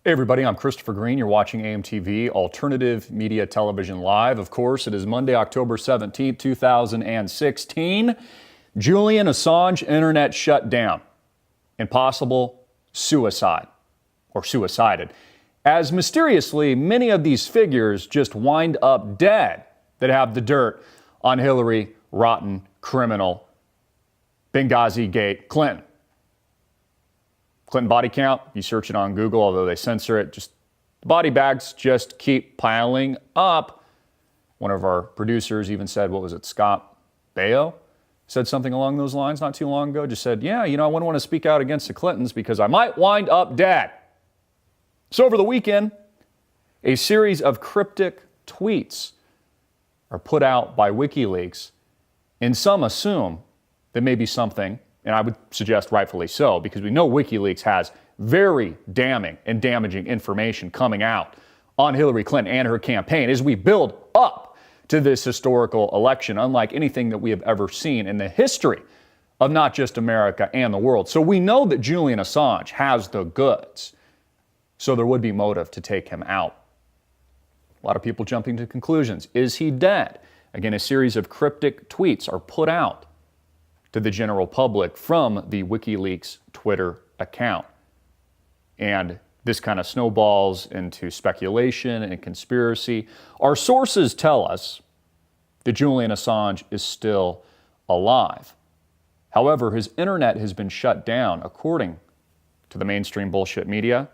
Hey everybody, I'm Christopher Green. You're watching AMTV, Alternative Media Television Live. Of course, it is Monday, October 17th, 2016. Julian Assange internet shut down and possible suicide or suicided. As mysteriously, many of these figures just wind up dead that have the dirt on Hillary, rotten, criminal, Benghazi Gate, Clinton. Clinton body count, you search it on Google, although they censor it, just the body bags just keep piling up. One of our producers even said, what was it, Scott Baio said something along those lines not too long ago, just said, yeah, I wouldn't want to speak out against the Clintons because I might wind up dead. So over the weekend, a series of cryptic tweets are put out by WikiLeaks, and some assume that maybe something, and I would suggest rightfully so, because we know WikiLeaks has very damning and damaging information coming out on Hillary Clinton and her campaign as we build up to this historical election, unlike anything that we have ever seen in the history of not just America and the world. So we know that Julian Assange has the goods, so there would be motive to take him out. A lot of people jumping to conclusions. Is he dead? Again, a series of cryptic tweets are put out to the general public from the WikiLeaks Twitter account. And this kind of snowballs into speculation and conspiracy. Our sources tell us that Julian Assange is still alive. However, his internet has been shut down, according to the mainstream bullshit media,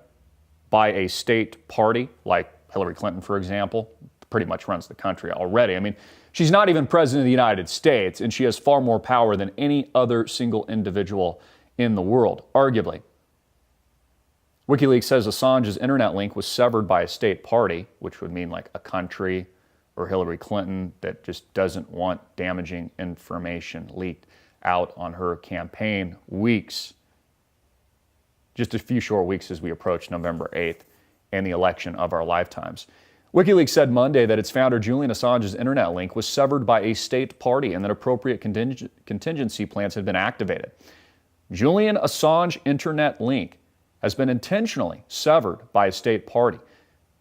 by a state party like Hillary Clinton, for example, pretty much runs the country already. I mean, she's not even president of the United States, and she has far more power than any other single individual in the world, arguably. WikiLeaks says Assange's internet link was severed by a state party, which would mean like a country or Hillary Clinton that just doesn't want damaging information leaked out on her campaign weeks. Just a few short weeks as we approach November 8th and the election of our lifetimes. WikiLeaks said Monday that its founder Julian Assange's internet link was severed by a state party and that appropriate contingency plans had been activated. Julian Assange internet link has been intentionally severed by a state party.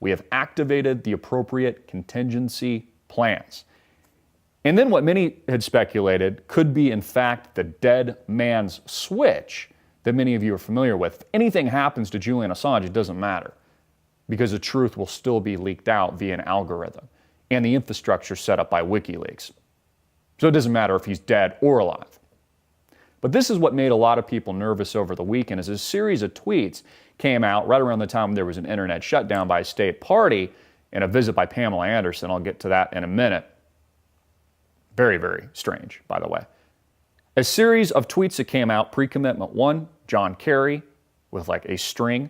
We have activated the appropriate contingency plans. And then what many had speculated could be in fact the dead man's switch that many of you are familiar with. If anything happens to Julian Assange, it doesn't matter, because the truth will still be leaked out via an algorithm and the infrastructure set up by WikiLeaks. So it doesn't matter if he's dead or alive. But this is what made a lot of people nervous over the weekend, as a series of tweets came out right around the time there was an internet shutdown by a state party and a visit by Pamela Anderson. I'll get to that in a minute. Very, very strange, by the way. A series of tweets that came out, pre-commitment 1, John Kerry, with like a string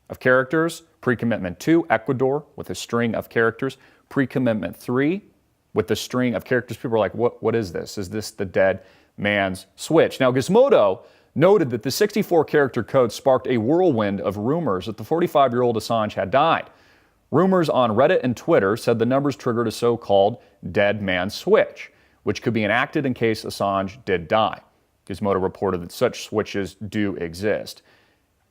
of characters. Pre-commitment 2, Ecuador, with a string of characters. Pre-commitment 3, with a string of characters. People are like, what is this? Is this the dead man's switch? Now, Gizmodo noted that the 64-character code sparked a whirlwind of rumors that the 45-year-old Assange had died. Rumors on Reddit and Twitter said the numbers triggered a so-called dead man's switch, which could be enacted in case Assange did die. Gizmodo reported that such switches do exist.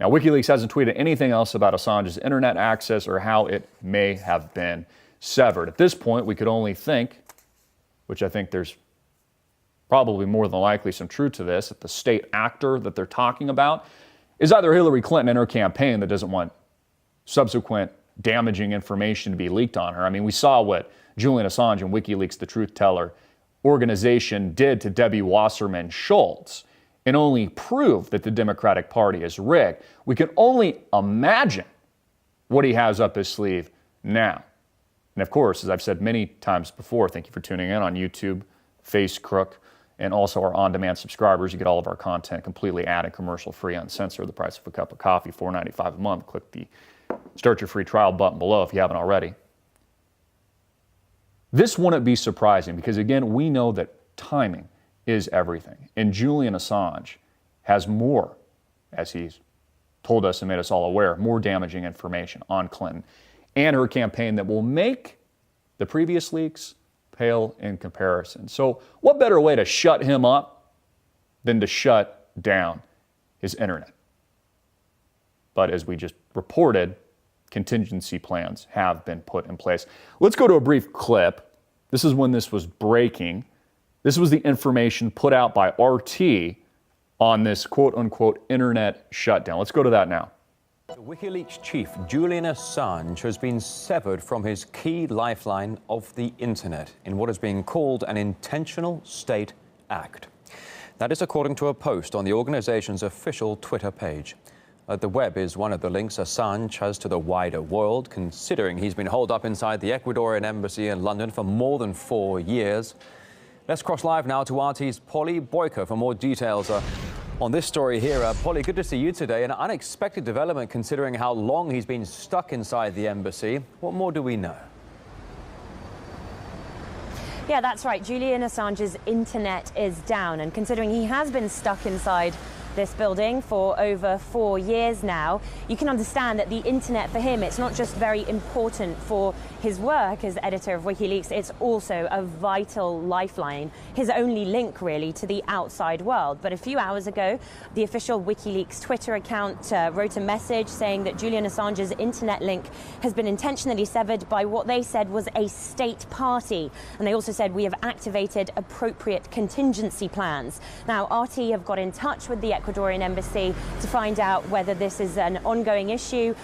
Now, WikiLeaks hasn't tweeted anything else about Assange's internet access or how it may have been severed. At this point, we could only think, which I think there's probably more than likely some truth to this, that the state actor that they're talking about is either Hillary Clinton and her campaign that doesn't want subsequent damaging information to be leaked on her. I mean, we saw what Julian Assange and WikiLeaks, the Truth Teller organization, did to Debbie Wasserman Schultz, and only prove that the Democratic Party is rigged. We can only imagine what he has up his sleeve now. And of course, as I've said many times before, thank you for tuning in on YouTube, FaceCrook, and also our on-demand subscribers. You get all of our content completely ad and commercial-free, uncensored, the price of a cup of coffee, $4.95 a month. Click the Start Your Free Trial button below if you haven't already. This wouldn't be surprising because, again, we know that timing is everything. And Julian Assange has more, as he's told us and made us all aware, more damaging information on Clinton and her campaign that will make the previous leaks pale in comparison. So what better way to shut him up than to shut down his internet? But as we just reported, contingency plans have been put in place. Let's go to a brief clip. This is when this was breaking. This was the information put out by RT on this quote-unquote internet shutdown. Let's go to that now. WikiLeaks chief Julian Assange has been severed from his key lifeline of the internet in what is being called an intentional state act. That is according to a post on the organization's official Twitter page. The web is one of the links Assange has to the wider world, considering he's been holed up inside the Ecuadorian embassy in London for more than 4 years. Let's cross live now to RT's Polly Boyker for more details on this story here. Polly, good to see you today. An unexpected development considering how long he's been stuck inside the embassy. What more do we know? Yeah, that's right. Julian Assange's internet is down, and considering he has been stuck inside this building for over 4 years now, you can understand that the internet for him, it's not just very important for his work as editor of WikiLeaks, it's also a vital lifeline, his only link really to the outside world. But a few hours ago, the official WikiLeaks Twitter account wrote a message saying that Julian Assange's internet link has been intentionally severed by what they said was a state party. And they also said, we have activated appropriate contingency plans. Now, RT have got in touch with the Ecuadorian embassy to find out whether this is an ongoing issue.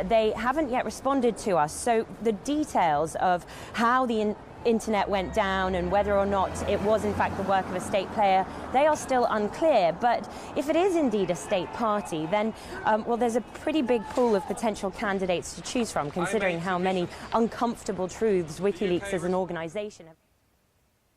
They haven't yet responded to us. So the details of how the internet went down and whether or not it was in fact the work of a state player, they are still unclear. But if it is indeed a state party, then well, there's a pretty big pool of potential candidates to choose from, considering how many uncomfortable truths WikiLeaks as an organization have.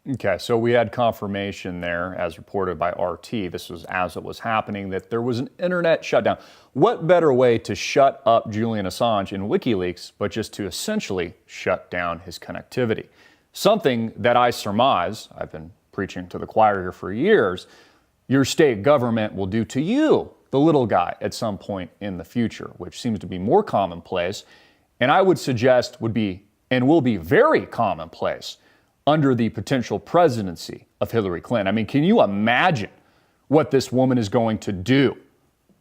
Okay, so we had confirmation there, as reported by RT, this was as it was happening, that there was an internet shutdown. What better way to shut up Julian Assange in WikiLeaks but just to essentially shut down his connectivity? Something that I surmise, I've been preaching to the choir here for years, your state government will do to you, the little guy, at some point in the future, which seems to be more commonplace, and I would suggest would be and will be very commonplace under the potential presidency of Hillary Clinton. I mean, can you imagine what this woman is going to do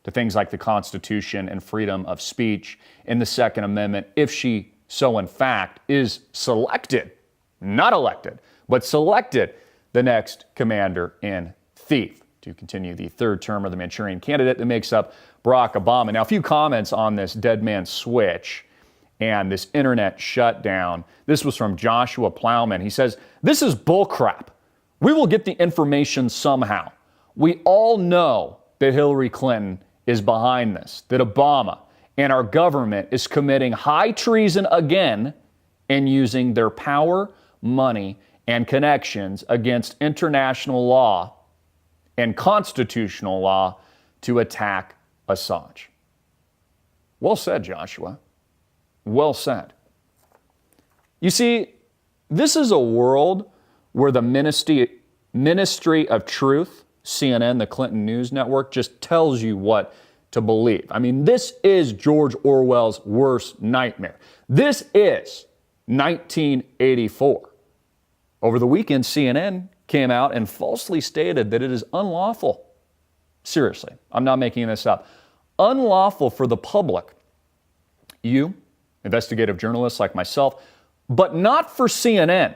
to things like the Constitution and freedom of speech in the Second Amendment if she so in fact is selected, not elected, but selected the next commander-in-chief to continue the third term of the Manchurian candidate that makes up Barack Obama. Now, a few comments on this dead man switch and this internet shutdown. This was from Joshua Plowman. He says, this is bullcrap. We will get the information somehow. We all know that Hillary Clinton is behind this, that Obama and our government is committing high treason again and using their power, money, and connections against international law and constitutional law to attack Assange. Well said, Joshua. Well said. You see, this is a world where the Ministry of Truth, CNN, the Clinton News Network, just tells you what to believe. I mean, this is George Orwell's worst nightmare. This is 1984. Over the weekend, CNN came out and falsely stated that it is unlawful. Seriously, I'm not making this up. Unlawful for the public, you, investigative journalists like myself, but not for CNN,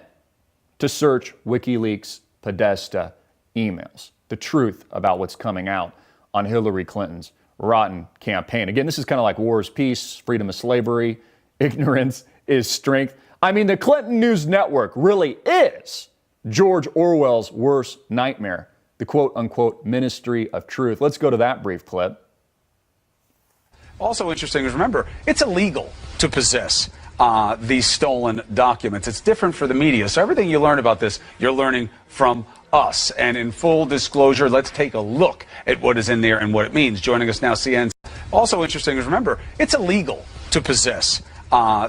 to search WikiLeaks Podesta emails, the truth about what's coming out on Hillary Clinton's rotten campaign. Again, this is kind of like war is peace, freedom is slavery, ignorance is strength. I mean, the Clinton News Network really is George Orwell's worst nightmare, the quote-unquote Ministry of Truth. Let's go to that brief clip. Also interesting is, remember, it's illegal to possess these stolen documents. It's different for the media. So everything you learn about this, you're learning from us. And in full disclosure, let's take a look at what is in there and what it means. Joining us now, CNN's. Also interesting is, remember, it's illegal to possess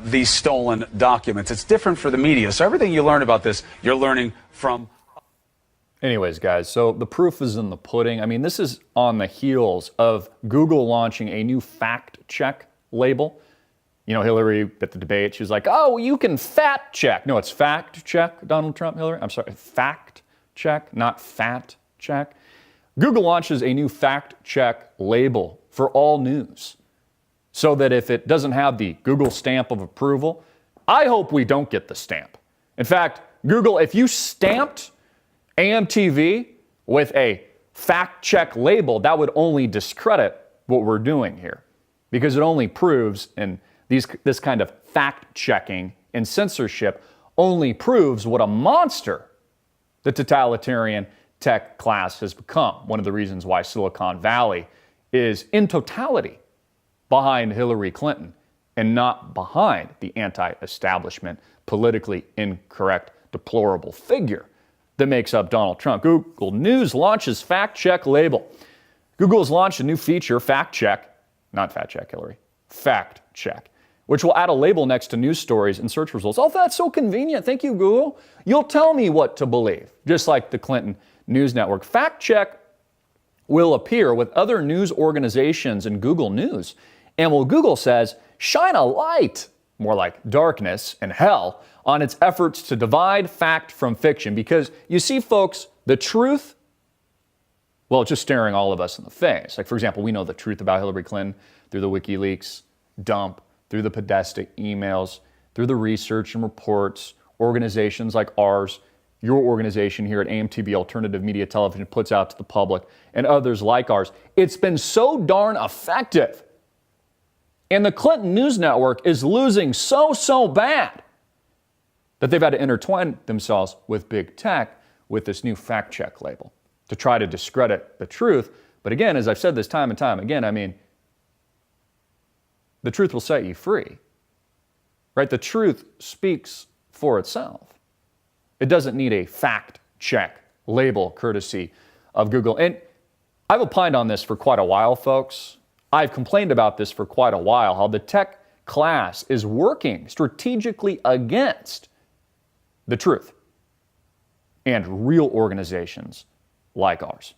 these stolen documents. It's different for the media. So everything you learn about this, you're learning from. Anyways, guys, so the proof is in the pudding. I mean, this is on the heels of Google launching a new fact check label. You know, Hillary at the debate, she was like, oh, you can fact check. No, it's fact check, Donald Trump, Hillary. I'm sorry, fact check, not fat check. Google launches a new fact check label for all news. so that if it doesn't have the Google stamp of approval, I hope we don't get the stamp. In fact, Google, if you stamped AMTV with a fact check label, that would only discredit what we're doing here, because it only proves, and this kind of fact checking and censorship only proves what a monster the totalitarian tech class has become. One of the reasons why Silicon Valley is in totality behind Hillary Clinton and not behind the anti-establishment, politically incorrect, deplorable figure that makes up Donald Trump. Google News launches fact check label. Google has launched a new feature, fact check, not fact check, Hillary, fact check, which will add a label next to news stories and search results. Oh, that's so convenient. Thank you, Google. You'll tell me what to believe, just like the Clinton News Network. Fact check will appear with other news organizations in Google News, and will, Google says, shine a light, more like darkness and hell, on its efforts to divide fact from fiction. Because you see, folks, the truth, well, it's just staring all of us in the face. Like, for example, we know the truth about Hillary Clinton through the WikiLeaks dump, through the Podesta emails, through the research and reports, organizations like ours, your organization here at AMTB Alternative Media Television puts out to the public, and others like ours. It's been so darn effective. And the Clinton News Network is losing so bad that they've had to intertwine themselves with big tech with this new fact check label to try to discredit the truth. But again, as I've said this time and time again, I mean, the truth will set you free, right? The truth speaks for itself. It doesn't need a fact check label courtesy of Google. And I've opined on this for quite a while, folks. I've complained about this for quite a while, how the tech class is working strategically against the truth and real organizations like ours.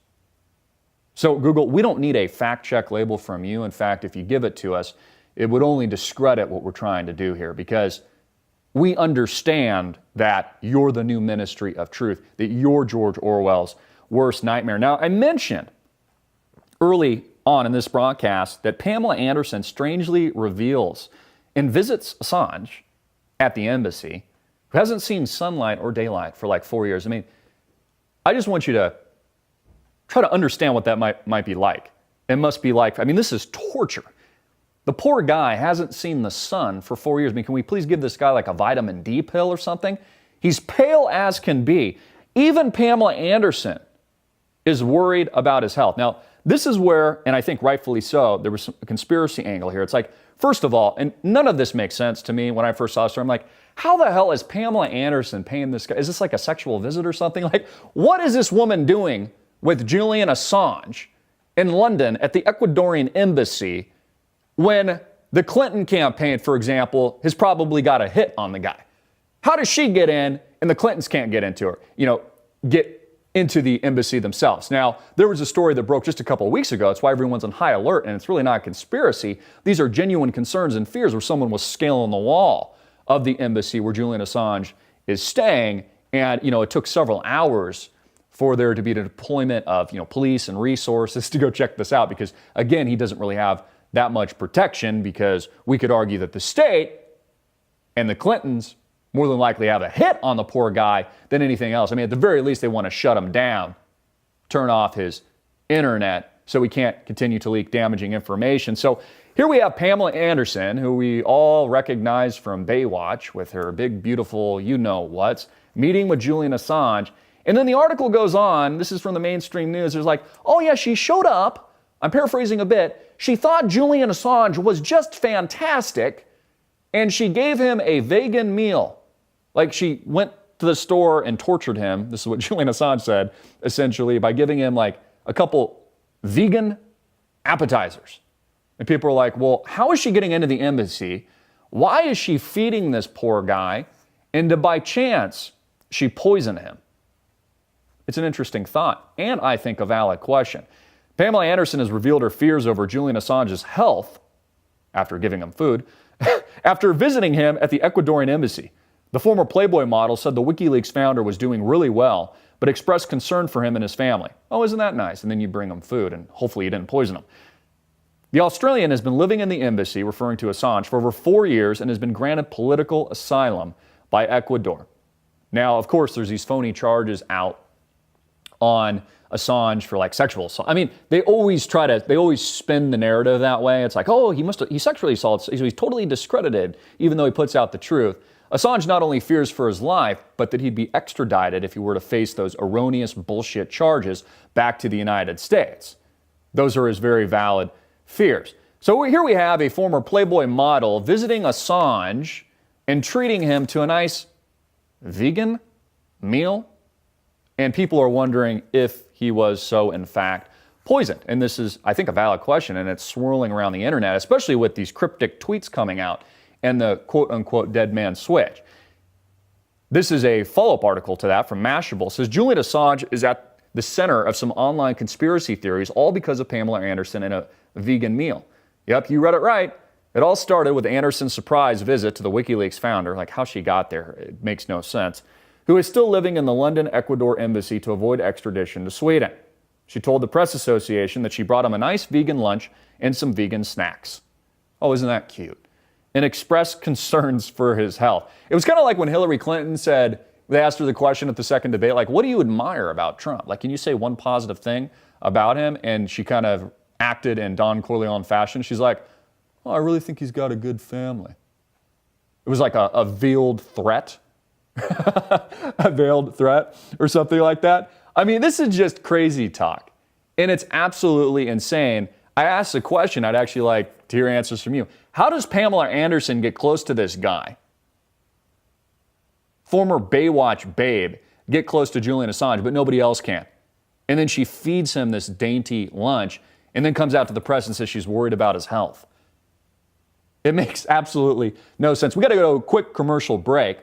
So Google, we don't need a fact check label from you. In fact, if you give it to us, it would only discredit what we're trying to do here, because we understand that you're the new ministry of truth, that you're George Orwell's worst nightmare. Now, I mentioned early on in this broadcast that Pamela Anderson strangely reveals and visits Assange at the embassy, who hasn't seen sunlight or daylight for like 4 years. I mean, I just want you to try to understand what that might be like. It must be like, I mean, this is torture. The poor guy hasn't seen the sun for 4 years. I mean, can we please give this guy like a vitamin D pill or something? He's pale as can be. Even Pamela Anderson is worried about his health. Now, this is where, and I think rightfully so, there was a conspiracy angle here. It's like, first of all, and none of this makes sense to me when I first saw this story. I'm like, how the hell is Pamela Anderson paying this guy? Is this like a sexual visit or something? Like, what is this woman doing with Julian Assange in London at the Ecuadorian embassy when the Clinton campaign, for example, has probably got a hit on the guy? How does she get in and the Clintons can't get into her, get into the embassy themselves? Now, there was a story that broke just a couple of weeks ago. That's why everyone's on high alert, and it's really not a conspiracy. These are genuine concerns and fears where someone was scaling the wall of the embassy where Julian Assange is staying, and, it took several hours for there to be a deployment of, police and resources to go check this out, because, again, he doesn't really have that much protection, because we could argue that the state and the Clintons more than likely have a hit on the poor guy than anything else. I mean, at the very least, they want to shut him down, turn off his internet so he can't continue to leak damaging information. So here we have Pamela Anderson, who we all recognize from Baywatch with her big, beautiful you-know-whats, meeting with Julian Assange. And then the article goes on, this is from the mainstream news, there's like, oh yeah, she showed up, I'm paraphrasing a bit, she thought Julian Assange was just fantastic, and she gave him a vegan meal. Like, she went to the store and tortured him, this is what Julian Assange said, essentially, by giving him like a couple vegan appetizers. And people are like, well, how is she getting into the embassy? Why is she feeding this poor guy? And to, by chance, she poisoned him? It's an interesting thought, and I think a valid question. Pamela Anderson has revealed her fears over Julian Assange's health after giving him food, after visiting him at the Ecuadorian embassy. The former Playboy model said the WikiLeaks founder was doing really well, but expressed concern for him and his family. Oh, isn't that nice? And then you bring him food, and hopefully you didn't poison him. The Australian has been living in the embassy, referring to Assange, for over 4 years and has been granted political asylum by Ecuador. Now, of course, there's these phony charges out on Assange for like sexual assault. I mean, they always spin the narrative that way. It's like, oh, he sexually assaulted, so he's totally discredited, even though he puts out the truth. Assange not only fears for his life, but that he'd be extradited if he were to face those erroneous bullshit charges back to the United States. Those are his very valid fears. So here we have a former Playboy model visiting Assange and treating him to a nice vegan meal. And people are wondering if he was so, in fact, poisoned. And this is, I think, a valid question, and it's swirling around the internet, especially with these cryptic tweets coming out and the quote-unquote dead man switch. This is a follow-up article to that from Mashable. It says, Julian Assange is at the center of some online conspiracy theories, all because of Pamela Anderson and a vegan meal. Yep, you read it right. It all started with Anderson's surprise visit to the WikiLeaks founder, like how she got there, it makes no sense, who is still living in the London, Ecuador embassy to avoid extradition to Sweden. She told the press association that she brought him a nice vegan lunch and some vegan snacks. Oh, isn't that cute? And expressed concerns for his health. It was kind of like when Hillary Clinton said, they asked her the question at the second debate, like, what do you admire about Trump? Like, can you say one positive thing about him? And she kind of acted in Don Corleone fashion. She's like, oh, I really think he's got a good family. It was like a veiled threat. A veiled threat or something like that. I mean, this is just crazy talk. And it's absolutely insane. I asked the question, I'd actually like to hear answers from you. How does Pamela Anderson get close to this guy? Former Baywatch babe get close to Julian Assange, but nobody else can. And then she feeds him this dainty lunch and then comes out to the press and says she's worried about his health. It makes absolutely no sense. We got to go to a quick commercial break.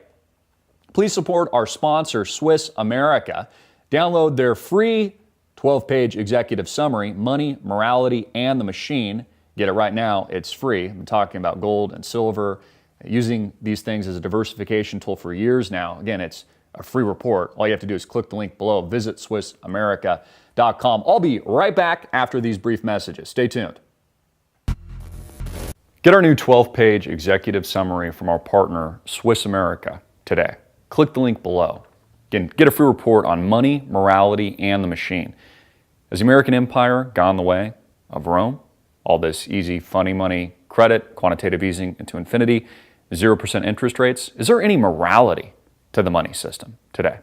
Please support our sponsor, Swiss America. Download their free 12-page executive summary, Money, Morality, and the Machine. Get it right now. It's free. I've been talking about gold and silver, using these things as a diversification tool for years now. Again, it's a free report. All you have to do is click the link below. Visit SwissAmerica.com. I'll be right back after these brief messages. Stay tuned. Get our new 12-page executive summary from our partner, Swiss America, today. Click the link below. Again, get a free report on money, morality, and the machine. Has the American empire gone the way of Rome? All this easy, funny money, credit, quantitative easing into infinity, 0% interest rates. Is there any morality to the money system today?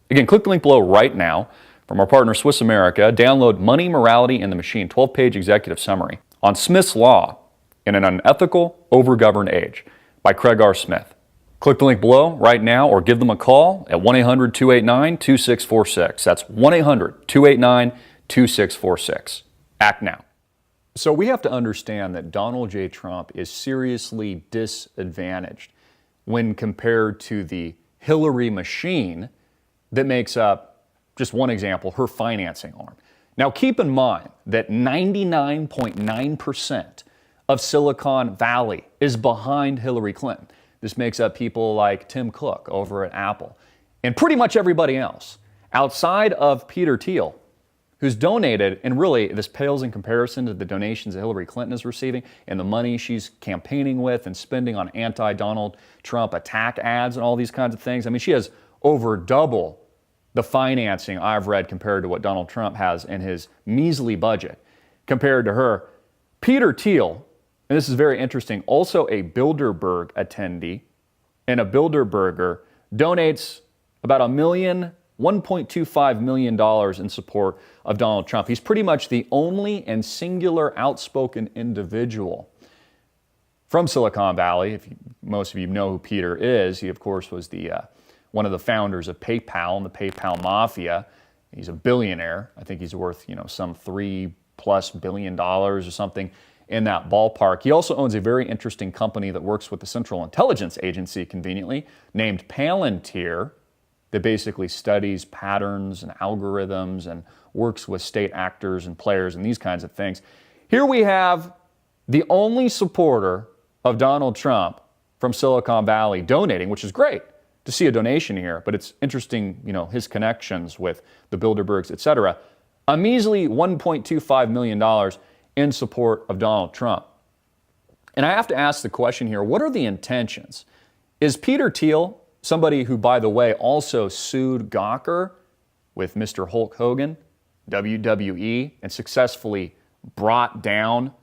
Again, click the link below right now from our partner Swiss America. Download Money, Morality, and the Machine, 12-page executive summary on Smith's Law in an Unethical, Overgoverned Age by Craig R. Smith. Click the link below right now or give them a call at 1-800-289-2646. That's 1-800-289-2646. Act now. So we have to understand that Donald J. Trump is seriously disadvantaged when compared to the Hillary machine that makes up, just one example, her financing arm. Now keep in mind that 99.9% of Silicon Valley is behind Hillary Clinton. This makes up people like Tim Cook over at Apple and pretty much everybody else outside of Peter Thiel, who's donated, and really this pales in comparison to the donations that Hillary Clinton is receiving and the money she's campaigning with and spending on anti-Donald Trump attack ads and all these kinds of things. I mean, she has over double the financing I've read compared to what Donald Trump has in his measly budget compared to her. Peter Thiel, and this is very interesting, also a Bilderberg attendee, and a Bilderberger donates about $1.25 million in support of Donald Trump. He's pretty much the only and singular outspoken individual from Silicon Valley. Most of you know who Peter is. He, of course, was one of the founders of PayPal and the PayPal Mafia. He's a billionaire. I think he's worth, some $3+ billion or something in that ballpark. He also owns a very interesting company that works with the Central Intelligence Agency, conveniently, named Palantir, that basically studies patterns and algorithms and works with state actors and players and these kinds of things. Here we have the only supporter of Donald Trump from Silicon Valley donating, which is great to see a donation here, but it's interesting, his connections with the Bilderbergs, etc. A measly $1.25 million. in support of Donald Trump. And I have to ask the question here, what are the intentions? Is Peter Thiel, somebody who, by the way, also sued Gawker with Mr. Hulk Hogan, WWE, and successfully brought down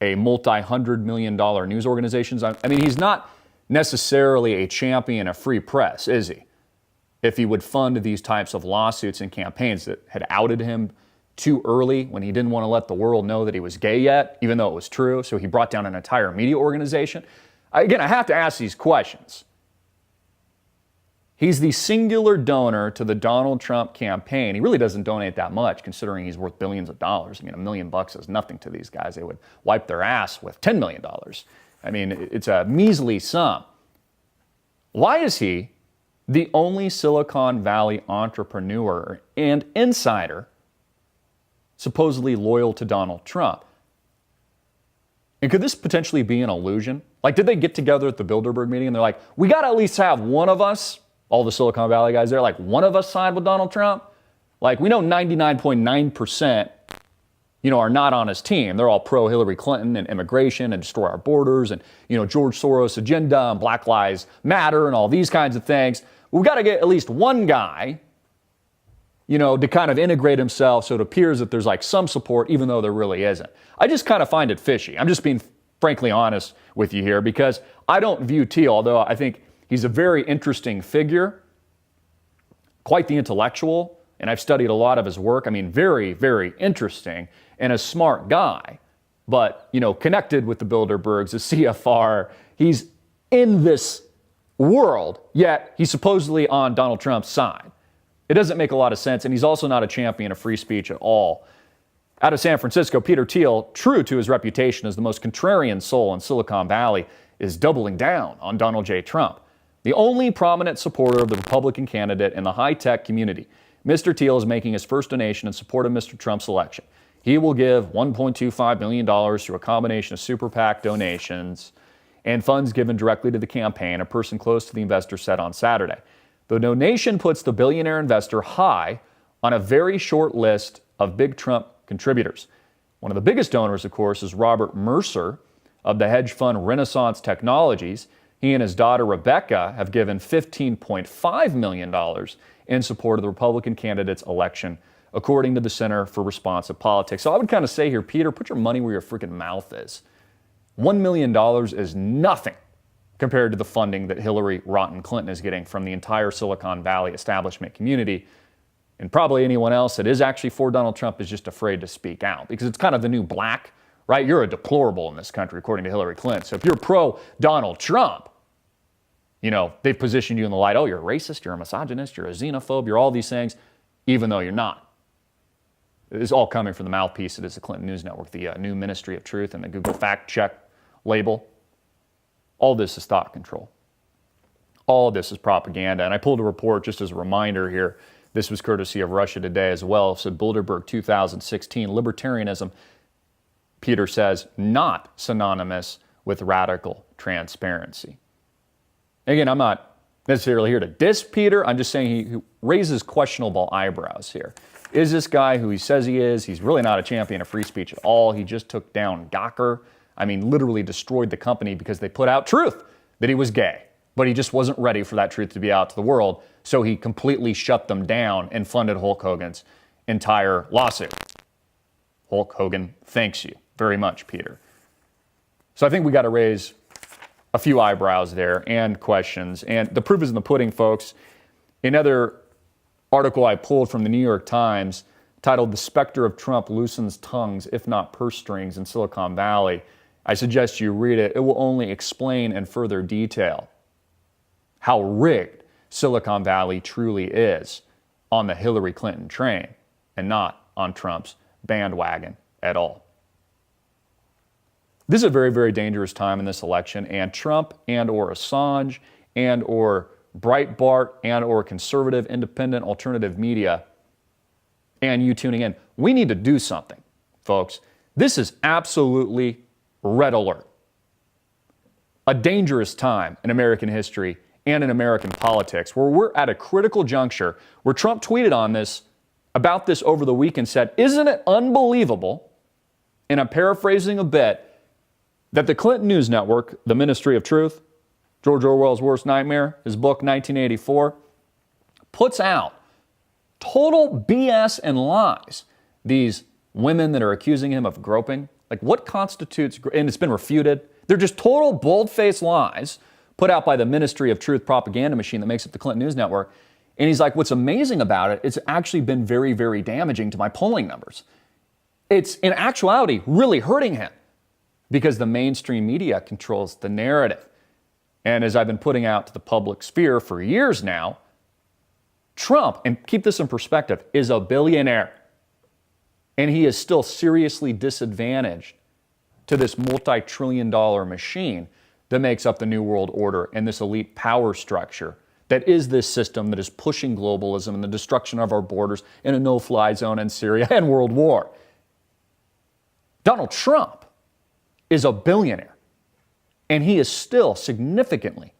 a multi-$100 million news organization? I mean, he's not necessarily a champion of free press, is he? If he would fund these types of lawsuits and campaigns that had outed him too early when he didn't want to let the world know that he was gay yet, even though it was true, so he brought down an entire media organization. Again, I have to ask these questions. He's the singular donor to the Donald Trump campaign. He really doesn't donate that much, considering he's worth billions of dollars. I mean, $1 million is nothing to these guys. They would wipe their ass with $10 million. I mean, it's a measly sum. Why is he the only Silicon Valley entrepreneur and insider supposedly loyal to Donald Trump? And could this potentially be an illusion? Like, did they get together at the Bilderberg meeting and they're like, we got to at least have one of us, all the Silicon Valley guys there, like one of us side with Donald Trump? Like, we know 99.9%, are not on his team. They're all pro Hillary Clinton and immigration and destroy our borders and, George Soros agenda and Black Lives Matter and all these kinds of things. We've got to get at least one guy, to kind of integrate himself so it appears that there's like some support, even though there really isn't. I just kind of find it fishy. I'm just being frankly honest with you here, because I don't view Thiel, although I think he's a very interesting figure, quite the intellectual, and I've studied a lot of his work. I mean, very, very interesting and a smart guy, but, connected with the Bilderbergs, the CFR, he's in this world, yet he's supposedly on Donald Trump's side. It doesn't make a lot of sense, and he's also not a champion of free speech at all. Out of San Francisco, Peter Thiel, true to his reputation as the most contrarian soul in Silicon Valley, is doubling down on Donald J. Trump, the only prominent supporter of the Republican candidate in the high-tech community. Mr. Thiel is making his first donation in support of Mr. Trump's election. He will give $1.25 million through a combination of super PAC donations and funds given directly to the campaign, a person close to the investor said on Saturday. The donation puts the billionaire investor high on a very short list of big Trump contributors. One of the biggest donors, of course, is Robert Mercer of the hedge fund Renaissance Technologies. He and his daughter Rebecca have given $15.5 million in support of the Republican candidate's election, according to the Center for Responsive Politics. So I would kind of say here, Peter, put your money where your freaking mouth is. $1 million is nothing compared to the funding that Hillary Rotten Clinton is getting from the entire Silicon Valley establishment community. And probably anyone else that is actually for Donald Trump is just afraid to speak out, because it's kind of the new black, right? You're a deplorable in this country, according to Hillary Clinton. So if you're pro Donald Trump, they've positioned you in the light, oh, you're a racist, you're a misogynist, you're a xenophobe, you're all these things, even though you're not. It's all coming from the mouthpiece that is the Clinton News Network, the new Ministry of Truth and the Google fact check label. All this is thought control. All of this is propaganda. And I pulled a report just as a reminder here. This was courtesy of Russia Today as well. It said Bilderberg 2016, libertarianism, Peter says, not synonymous with radical transparency. Again, I'm not necessarily here to diss Peter. I'm just saying he raises questionable eyebrows here. Is this guy who he says he is? He's really not a champion of free speech at all. He just took down Gawker. I mean, literally destroyed the company because they put out truth that he was gay. But he just wasn't ready for that truth to be out to the world. So he completely shut them down and funded Hulk Hogan's entire lawsuit. Hulk Hogan thanks you very much, Peter. So I think we got to raise a few eyebrows there and questions. And the proof is in the pudding, folks. Another article I pulled from the New York Times titled "The Specter of Trump Loosens Tongues, If Not Purse Strings in Silicon Valley." I suggest you read it. It will only explain in further detail how rigged Silicon Valley truly is on the Hillary Clinton train and not on Trump's bandwagon at all. This is a very, very dangerous time in this election, and Trump and or Assange and or Breitbart and or conservative, independent, alternative media and you tuning in, we need to do something, folks. This is absolutely red alert. A dangerous time in American history and in American politics, where we're at a critical juncture where Trump tweeted on this, about this over the weekend, said, "Isn't it unbelievable and I'm paraphrasing a bit, that the Clinton News Network, the Ministry of Truth, George Orwell's worst nightmare, his book 1984, puts out total BS and lies. These women that are accusing him of groping, like what constitutes, and it's been refuted, they're just total bold-faced lies put out by the Ministry of Truth propaganda machine that makes up the Clinton News Network. And he's like, what's amazing about it, it's actually been very, very damaging to my polling numbers. It's, in actuality, really hurting him because the mainstream media controls the narrative. And as I've been putting out to the public sphere for years now, Trump, and keep this in perspective, is a billionaire. And he is still seriously disadvantaged to this multi-trillion-dollar machine that makes up the New World Order and this elite power structure that is this system that is pushing globalism and the destruction of our borders in a no-fly zone in Syria and world war. Donald Trump is a billionaire, and he is still significantly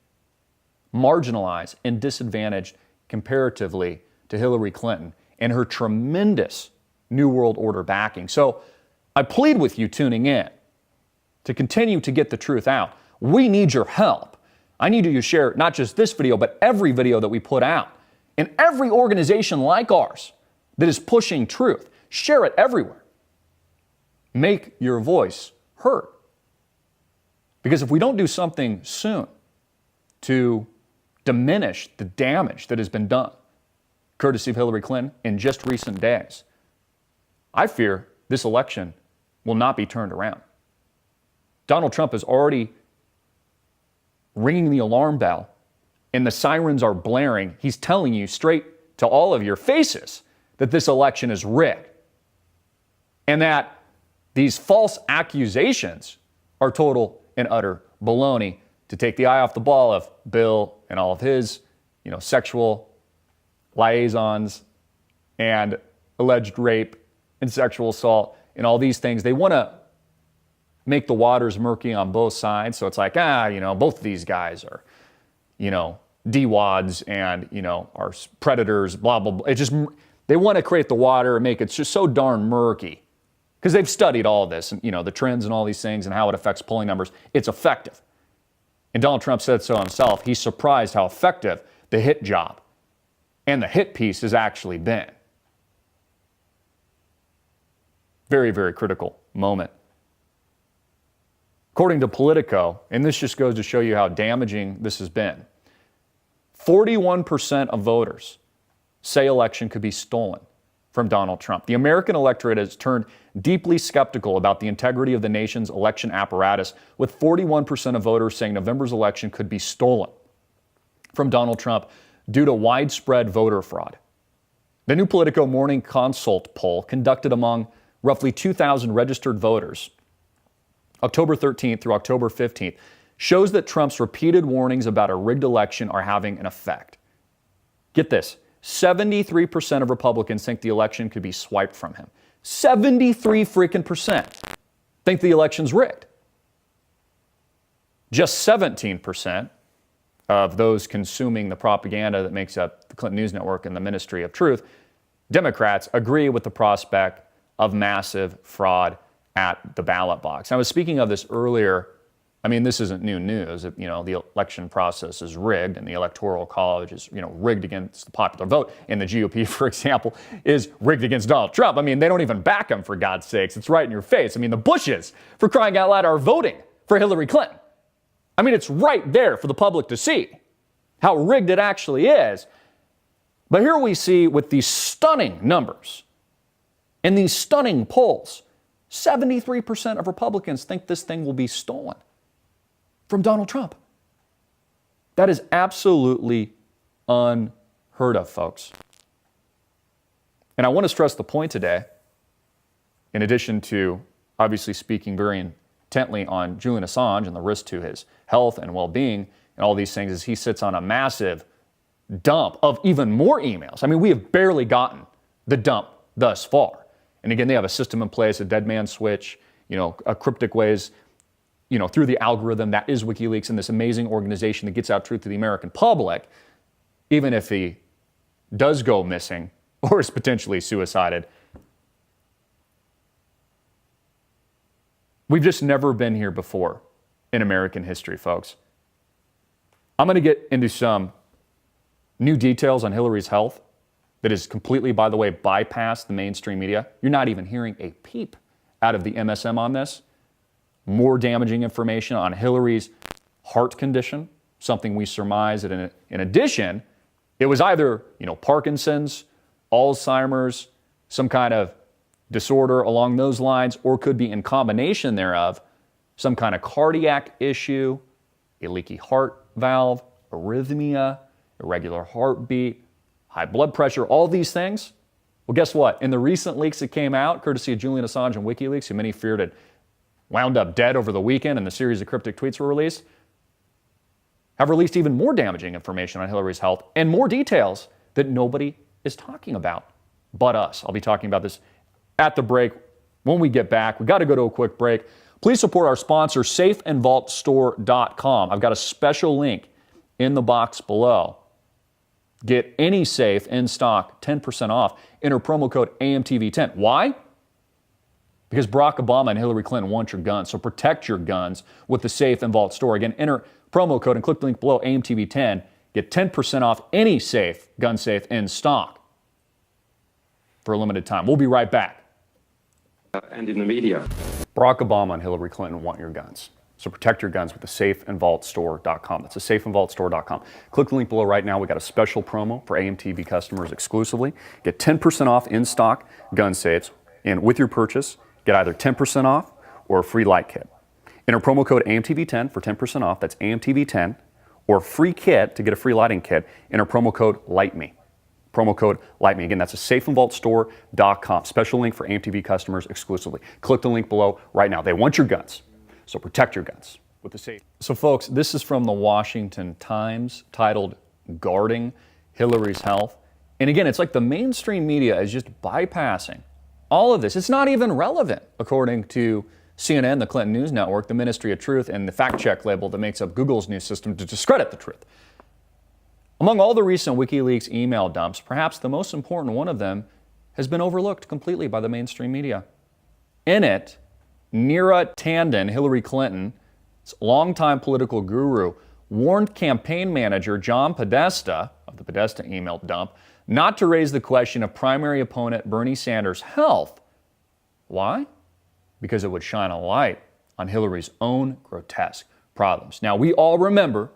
marginalized and disadvantaged comparatively to Hillary Clinton and her tremendous New World Order backing. So I plead with you tuning in to continue to get the truth out. We need your help. I need you to share not just this video, but every video that we put out. And every organization like ours that is pushing truth, share it everywhere. Make your voice heard. Because if we don't do something soon to diminish the damage that has been done, courtesy of Hillary Clinton in just recent days, I fear this election will not be turned around. Donald Trump is already ringing the alarm bell and the sirens are blaring. He's telling you straight to all of your faces that this election is rigged and that these false accusations are total and utter baloney to take the eye off the ball of Bill and all of his, sexual liaisons and alleged rape and sexual assault and all these things. They want to make the waters murky on both sides. So it's like, both of these guys are, DWADs and, are predators, blah, blah, blah. They want to create the water and make it just so darn murky because they've studied all this and, the trends and all these things and how it affects polling numbers. It's effective. And Donald Trump said so himself. He's surprised how effective the hit job and the hit piece has actually been. Very, very critical moment. According to Politico, and this just goes to show you how damaging this has been, 41% of voters say election could be stolen from Donald Trump. The American electorate has turned deeply skeptical about the integrity of the nation's election apparatus, with 41% of voters saying November's election could be stolen from Donald Trump due to widespread voter fraud. The new Politico Morning Consult poll conducted among roughly 2,000 registered voters October 13th through October 15th shows that Trump's repeated warnings about a rigged election are having an effect. Get this, 73% of Republicans think the election could be swiped from him. 73 freaking percent think the election's rigged. Just 17% of those consuming the propaganda that makes up the Clinton News Network and the Ministry of Truth, Democrats, agree with the prospect of massive fraud at the ballot box. I was speaking of this earlier. I mean, this isn't new news. The election process is rigged and the Electoral College is, rigged against the popular vote. And the GOP, for example, is rigged against Donald Trump. I mean, they don't even back him, for God's sakes. It's right in your face. I mean, the Bushes, for crying out loud, are voting for Hillary Clinton. I mean, it's right there for the public to see how rigged it actually is. But here we see with these stunning numbers and these stunning polls, 73% of Republicans think this thing will be stolen from Donald Trump. That is absolutely unheard of, folks. And I want to stress the point today, in addition to obviously speaking very intently on Julian Assange and the risk to his health and well-being and all these things, as he sits on a massive dump of even more emails. I mean, we have barely gotten the dump thus far. And again, they have a system in place, a dead man switch, a cryptic ways, through the algorithm that is WikiLeaks and this amazing organization that gets out truth to the American public, even if he does go missing or is potentially suicided. We've just never been here before in American history, folks. I'm going to get into some new details on Hillary's health that has completely, by the way, bypassed the mainstream media. You're not even hearing a peep out of the MSM on this. More damaging information on Hillary's heart condition, something we surmise that in addition, it was either, Parkinson's, Alzheimer's, some kind of disorder along those lines, or could be in combination thereof, some kind of cardiac issue, a leaky heart valve, arrhythmia, irregular heartbeat, high blood pressure, all these things. Well, guess what? In the recent leaks that came out, courtesy of Julian Assange and WikiLeaks, who many feared had wound up dead over the weekend and the series of cryptic tweets were released, have released even more damaging information on Hillary's health and more details that nobody is talking about but us. I'll be talking about this at the break. When we get back, we've got to go to a quick break. Please support our sponsor, safeandvaultstore.com. I've got a special link in the box below. Get any safe in stock 10% off. Enter promo code AMTV10. Why? Because Barack Obama and Hillary Clinton want your guns. So protect your guns with the Safe and Vault store. Again, enter promo code and click the link below, AMTV10. Get 10% off any safe, gun safe in stock for a limited time. We'll be right back. And in the media. Barack Obama and Hillary Clinton want your guns. So protect your guns with the safeandvaultstore.com. That's the safeandvaultstore.com. Click the link below right now. We got a special promo for AMTV customers exclusively. Get 10% off in stock gun safes, and with your purchase, get either 10% off or a free light kit. Enter promo code AMTV10 for 10% off. That's AMTV10, or free kit to get a free lighting kit. Enter promo code LIGHTME. Promo code LIGHTME. Again, that's a safeandvaultstore.com. Special link for AMTV customers exclusively. Click the link below right now. They want your guns. So protect your guns with the safe. So folks, this is from the Washington Times, titled Guarding Hillary's Health. And again, it's like the mainstream media is just bypassing all of this. It's not even relevant, according to CNN, the Clinton News Network, the Ministry of Truth, and the fact check label that makes up Google's news system to discredit the truth. Among all the recent WikiLeaks email dumps, perhaps the most important one of them has been overlooked completely by the mainstream media. In it, Neera Tanden, Hillary Clinton's longtime political guru, warned campaign manager John Podesta of the Podesta email dump not to raise the question of primary opponent Bernie Sanders' health. Why? Because it would shine a light on Hillary's own grotesque problems. Now, we all remember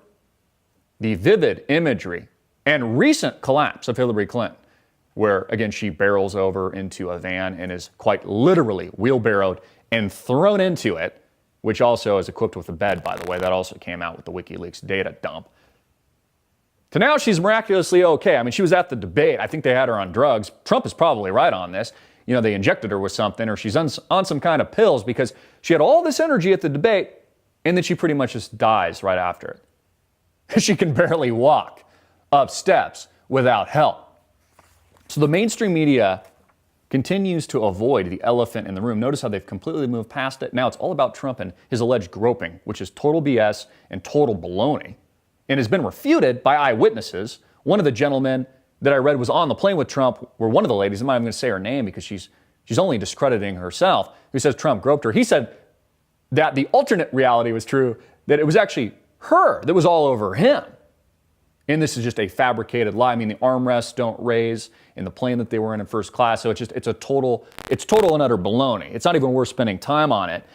the vivid imagery and recent collapse of Hillary Clinton, where, again, she barrels over into a van and is quite literally wheelbarrowed and thrown into it, which also is equipped with a bed, by the way. That also came out with the WikiLeaks data dump. To now, she's miraculously okay. I mean, she was at the debate. I think they had her on drugs. Trump is probably right on this. They injected her with something, or she's on some kind of pills, because she had all this energy at the debate, and then she pretty much just dies right after it. She can barely walk up steps without help. So the mainstream media continues to avoid the elephant in the room. Notice how they've completely moved past it. Now it's all about Trump and his alleged groping, which is total BS and total baloney, and has been refuted by eyewitnesses. One of the gentlemen that I read was on the plane with Trump, where one of the ladies, I'm not even going to say her name because she's only discrediting herself, who says Trump groped her. He said that the alternate reality was true, that it was actually her that was all over him. And this is just a fabricated lie. I mean, the armrests don't raise in the plane that they were in first class. So it's total and utter baloney. It's not even worth spending time on it.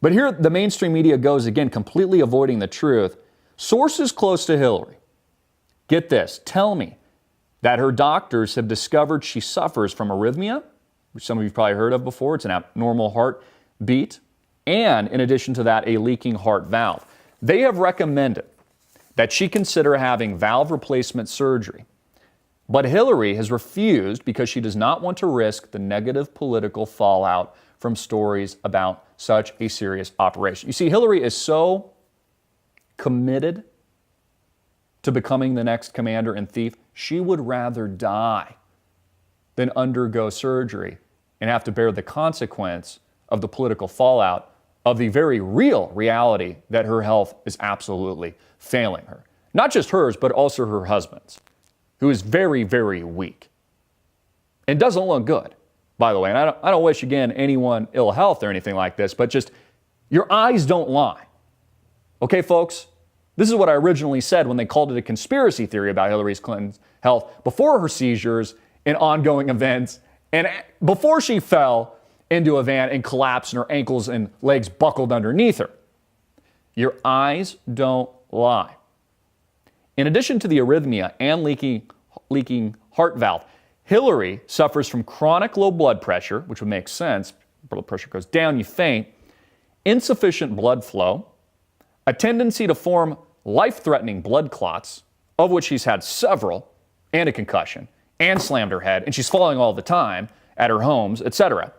But here the mainstream media goes again, completely avoiding the truth. Sources close to Hillary, get this, tell me that her doctors have discovered she suffers from arrhythmia, which some of you've probably heard of before. It's an abnormal heartbeat. And in addition to that, a leaking heart valve. They have recommended that she consider having valve replacement surgery. But Hillary has refused because she does not want to risk the negative political fallout from stories about such a serious operation. You see, Hillary is so committed to becoming the next commander in chief, she would rather die than undergo surgery and have to bear the consequence of the political fallout of the very real reality that her health is absolutely failing her. Not just hers, but also her husband's, who is very, very weak and doesn't look good, by the way. And I don't wish, again, anyone ill health or anything like this, but just Your eyes don't lie. Okay, folks? This is what I originally said when they called it a conspiracy theory about Hillary Clinton's health before her seizures and ongoing events and before she fell into a van and collapsed and her ankles and legs buckled underneath her. Your eyes don't lie. In addition to the arrhythmia and leaking heart valve, Hillary suffers from chronic low blood pressure, which would make sense. Blood pressure goes down, you faint, insufficient blood flow, a tendency to form life-threatening blood clots, of which she's had several, and a concussion, and slammed her head, and she's falling all the time at her homes, etc.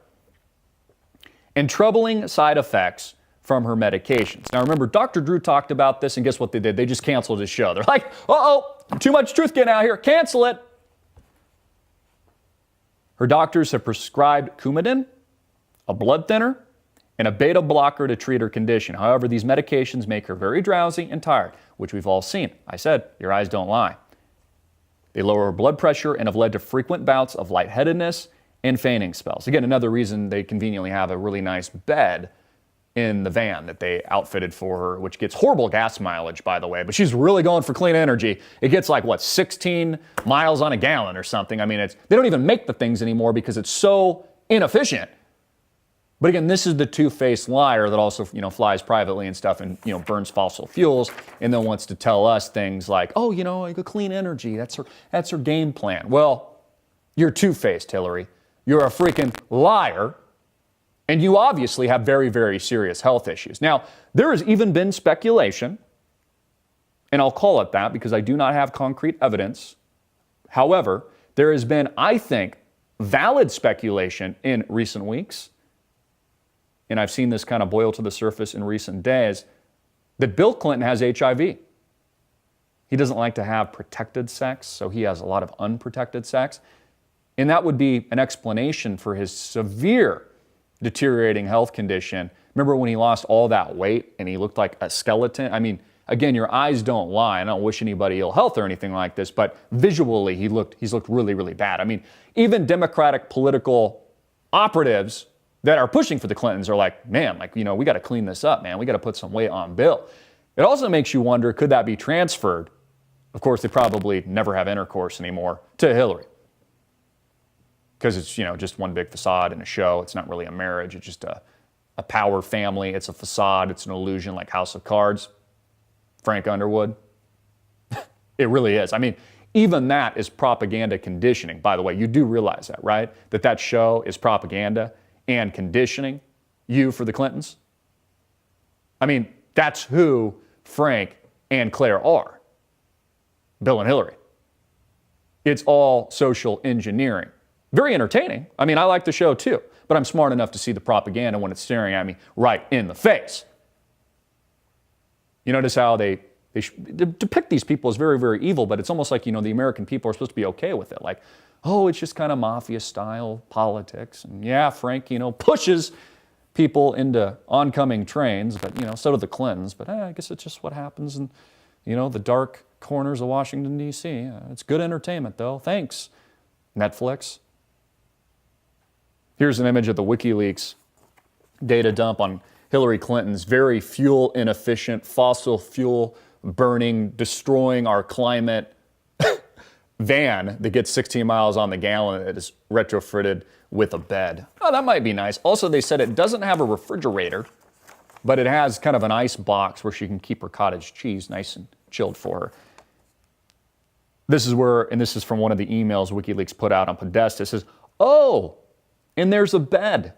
And troubling side effects from her medications. Now remember, Dr. Drew talked about this, and guess what they did? They just canceled his show. They're like, uh-oh, too much truth getting out here, cancel it. Her doctors have prescribed Coumadin, a blood thinner, and a beta blocker to treat her condition. However, these medications make her very drowsy and tired, which we've all seen. I said, your eyes don't lie. They lower her blood pressure and have led to frequent bouts of lightheadedness and fainting spells. Again, another reason they conveniently have a really nice bed in the van that they outfitted for her, which gets horrible gas mileage, by the way, but she's really going for clean energy. It gets like, 16 miles on a gallon or something. I mean, they don't even make the things anymore because it's so inefficient. But again, this is the two-faced liar that also, flies privately and stuff and, burns fossil fuels and then wants to tell us things like, oh, clean energy. That's her game plan. Well, you're two-faced, Hillary. You're a freaking liar. And you obviously have very, very serious health issues. Now, there has even been speculation, and I'll call it that because I do not have concrete evidence. However, there has been, I think, valid speculation in recent weeks, and I've seen this kind of boil to the surface in recent days, that Bill Clinton has HIV. He doesn't like to have protected sex, so he has a lot of unprotected sex. And that would be an explanation for his severe deteriorating health condition. Remember when he lost all that weight and he looked like a skeleton? I mean, again, your eyes don't lie. I don't wish anybody ill health or anything like this, but visually he's looked really, really bad. I mean, even Democratic political operatives that are pushing for the Clintons are like, man, we got to clean this up, man. We got to put some weight on Bill. It also makes you wonder, could that be transferred? Of course, they probably never have intercourse anymore to Hillary. Because it's, just one big facade and a show. It's not really a marriage. It's just a power family. It's a facade. It's an illusion like House of Cards. Frank Underwood. It really is. I mean, even that is propaganda conditioning. By the way, you do realize that, right? That show is propaganda and conditioning you for the Clintons. I mean, that's who Frank and Claire are. Bill and Hillary. It's all social engineering. Very entertaining. I mean, I like the show too, but I'm smart enough to see the propaganda when it's staring at me right in the face. You notice how they depict these people as very, very evil, but it's almost like, the American people are supposed to be okay with it. Like, oh, it's just kind of mafia-style politics. And yeah, Frank, pushes people into oncoming trains, but, so do the Clintons. But I guess it's just what happens in, the dark corners of Washington, D.C. It's good entertainment, though. Thanks, Netflix. Here's an image of the WikiLeaks data dump on Hillary Clinton's very fuel inefficient, fossil fuel burning, destroying our climate van that gets 16 miles on the gallon that is retrofitted with a bed. Oh, that might be nice. Also, they said it doesn't have a refrigerator, but it has kind of an ice box where she can keep her cottage cheese nice and chilled for her. This is from one of the emails WikiLeaks put out on Podesta. It says, oh, and there's a bed.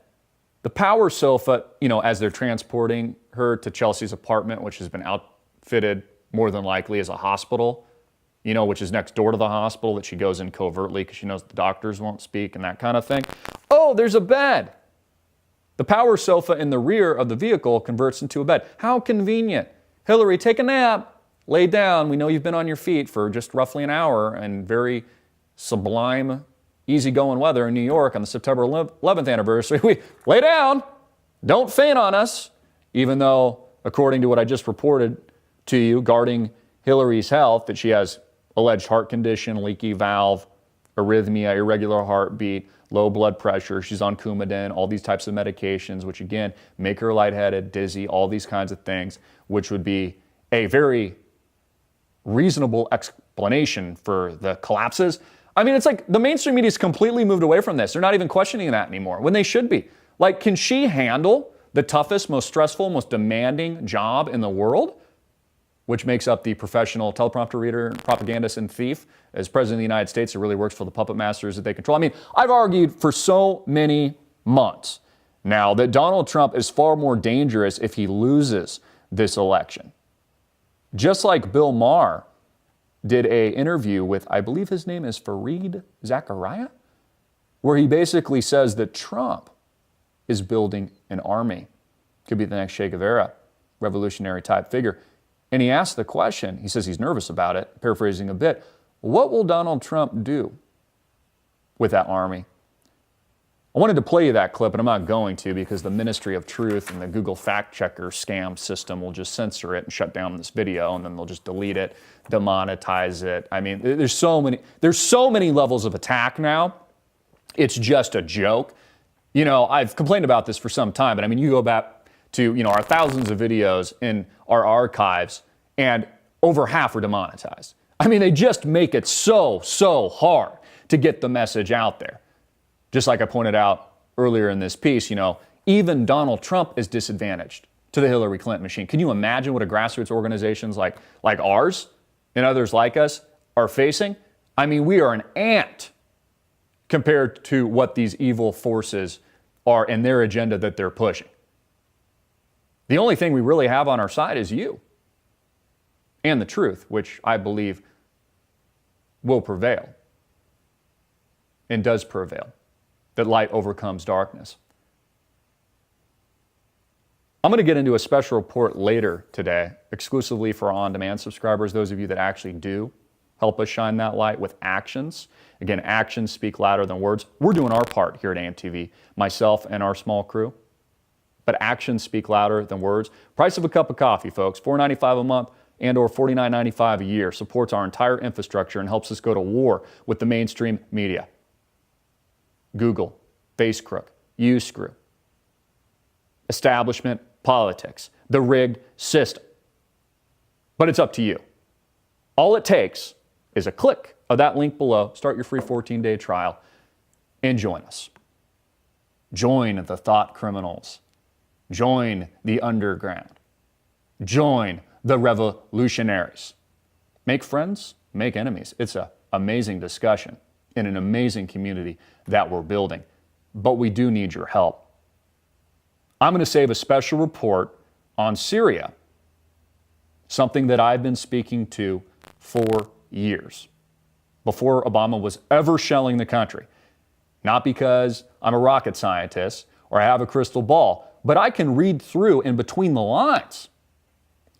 The power sofa, as they're transporting her to Chelsea's apartment, which has been outfitted more than likely as a hospital, which is next door to the hospital that she goes in covertly because she knows the doctors won't speak and that kind of thing. Oh, there's a bed. The power sofa in the rear of the vehicle converts into a bed. How convenient. Hillary, take a nap. Lay down. We know you've been on your feet for just roughly an hour and very sublime, easygoing weather in New York on the September 11th anniversary. We lay down. Don't faint on us. Even though, according to what I just reported to you, guarding Hillary's health, that she has alleged heart condition, leaky valve, arrhythmia, irregular heartbeat, low blood pressure. She's on Coumadin, all these types of medications, which again, make her lightheaded, dizzy, all these kinds of things, which would be a very reasonable explanation for the collapses. I mean, it's like the mainstream media's completely moved away from this. They're not even questioning that anymore, when they should be. Like, can she handle the toughest, most stressful, most demanding job in the world, which makes up the professional teleprompter reader, propagandist, and thief, as President of the United States, who really works for the puppet masters that they control? I mean, I've argued for so many months now that Donald Trump is far more dangerous if he loses this election. Just like Bill Maher did an interview with, I believe his name is Fareed Zakaria, where he basically says that Trump is building an army. Could be the next Che Guevara, revolutionary type figure. And he asked the question, he says he's nervous about it, paraphrasing a bit, what will Donald Trump do with that army? I wanted to play you that clip, but I'm not going to, because the Ministry of Truth and the Google fact checker scam system will just censor it and shut down this video, and then they'll just delete it, demonetize it. I mean, there's so many levels of attack now. It's just a joke. You know, I've complained about this for some time, but I mean, you go back to, you know, our thousands of videos in our archives, and over half are demonetized. I mean, they just make it so hard to get the message out there. Just like I pointed out earlier in this piece, you know, even Donald Trump is disadvantaged to the Hillary Clinton machine. Can you imagine what a grassroots organizations like ours and others like us are facing? I mean, we are an ant compared to what these evil forces are and their agenda that they're pushing. The only thing we really have on our side is you and the truth, which I believe will prevail and does prevail, that light overcomes darkness. I'm going to get into a special report later today, exclusively for on-demand subscribers, those of you that actually do help us shine that light with actions. Again, actions speak louder than words. We're doing our part here at AMTV, myself and our small crew. But actions speak louder than words. Price of a cup of coffee, folks, $4.95 a month and or $49.95 a year, supports our entire infrastructure and helps us go to war with the mainstream media. Google, Facecrook, YouScrew, establishment politics, the rigged system. But it's up to you. All it takes is a click of that link below, start your free 14-day trial, and join us. Join the thought criminals. Join the underground. Join the revolutionaries. Make friends, make enemies. It's an amazing discussion in an amazing community that we're building. But we do need your help. I'm going to save a special report on Syria, something that I've been speaking to for years, before Obama was ever shelling the country. Not because I'm a rocket scientist or I have a crystal ball, but I can read through in between the lines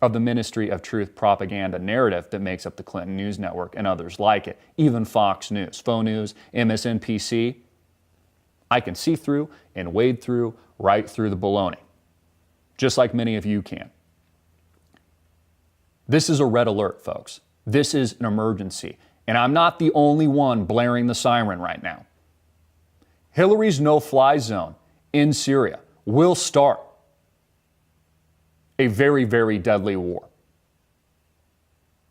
of the Ministry of Truth propaganda narrative that makes up the Clinton News Network and others like it, even Fox News, Faux News, MSNBC. I can see through and wade through right through the baloney, just like many of you can. This is a red alert, folks. This is an emergency, and I'm not the only one blaring the siren right now. Hillary's no-fly zone in Syria will start a very, very deadly war,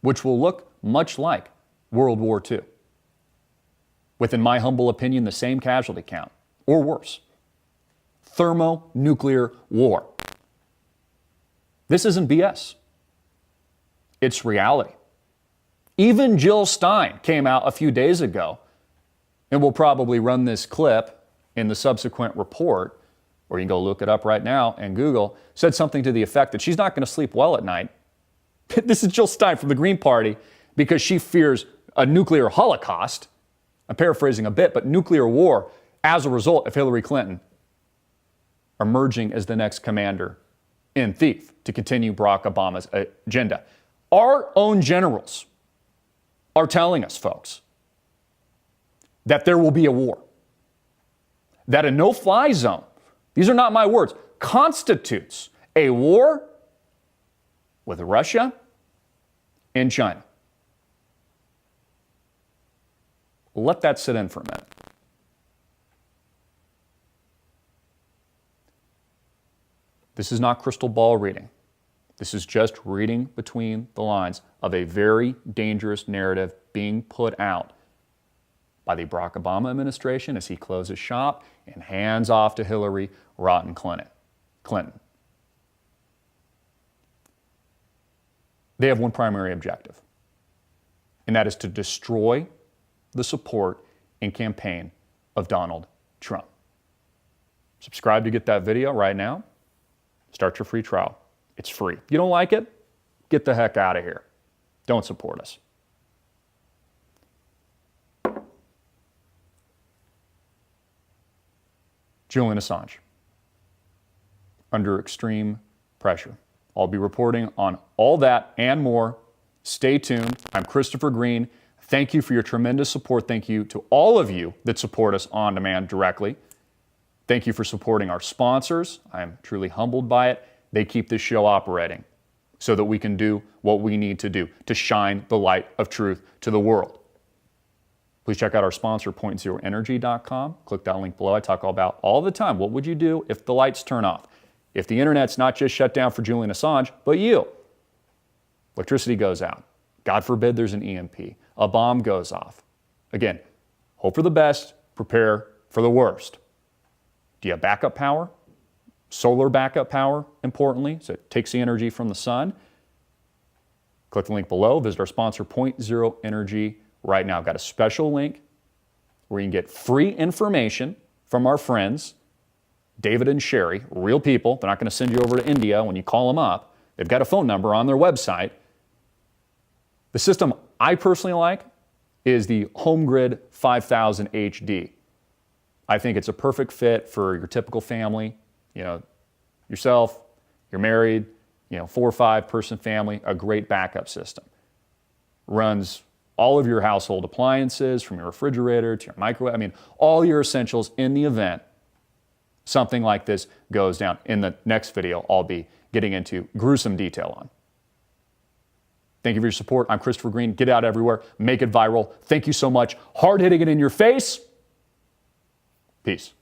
which will look much like World War II, with, in my humble opinion, the same casualty count, or worse. Thermonuclear war. This isn't BS. It's reality. Even Jill Stein came out a few days ago, and we'll probably run this clip in the subsequent report, or you can go look it up right now and Google, said something to the effect that she's not going to sleep well at night. This is Jill Stein from the Green Party, because she fears a nuclear holocaust. I'm paraphrasing a bit, but nuclear war as a result of Hillary Clinton emerging as the next commander in thief to continue Barack Obama's agenda. Our own generals are telling us, folks, that there will be a war, that a no-fly zone, these are not my words, constitutes a war with Russia and China. let that sit in for a minute. This is not crystal ball reading. This is just reading between the lines of a very dangerous narrative being put out by the Barack Obama administration as he closes shop and hands off to Hillary rotten Clinton. They have one primary objective, and that is to destroy the support and campaign of Donald Trump. Subscribe to get that video right now. Start your free trial. It's free. If you don't like it, get the heck out of here. Don't support us. Julian Assange, under extreme pressure. I'll be reporting on all that and more. Stay tuned. I'm Christopher Green. Thank you for your tremendous support. Thank you to all of you that support us on demand directly. Thank you for supporting our sponsors. I am truly humbled by it. They keep this show operating so that we can do what we need to do to shine the light of truth to the world. Please check out our sponsor, PointZeroEnergy.com. Click that link below. I talk about all the time. What would you do if the lights turn off? If the internet's not just shut down for Julian Assange, but you? Electricity goes out. God forbid there's an EMP. A bomb goes off. Again, hope for the best, prepare for the worst. Do you have backup power? Solar backup power, importantly, so it takes the energy from the sun. Click the link below. Visit our sponsor, Point Zero Energy, right now. I've got a special link where you can get free information from our friends, David and Sherry, real people. They're not going to send you over to India when you call them up. They've got a phone number on their website. The system I personally like is the HomeGrid 5000 HD. I think it's a perfect fit for your typical family. You know, yourself, you're married, 4 or 5 person family, a great backup system. Runs all of your household appliances, from your refrigerator to your microwave, all your essentials in the event something like this goes down. In the next video, I'll be getting into gruesome detail on. Thank you for your support. I'm Christopher Green. Get out everywhere. Make it viral. Thank you so much. Hard hitting it in your face. Peace.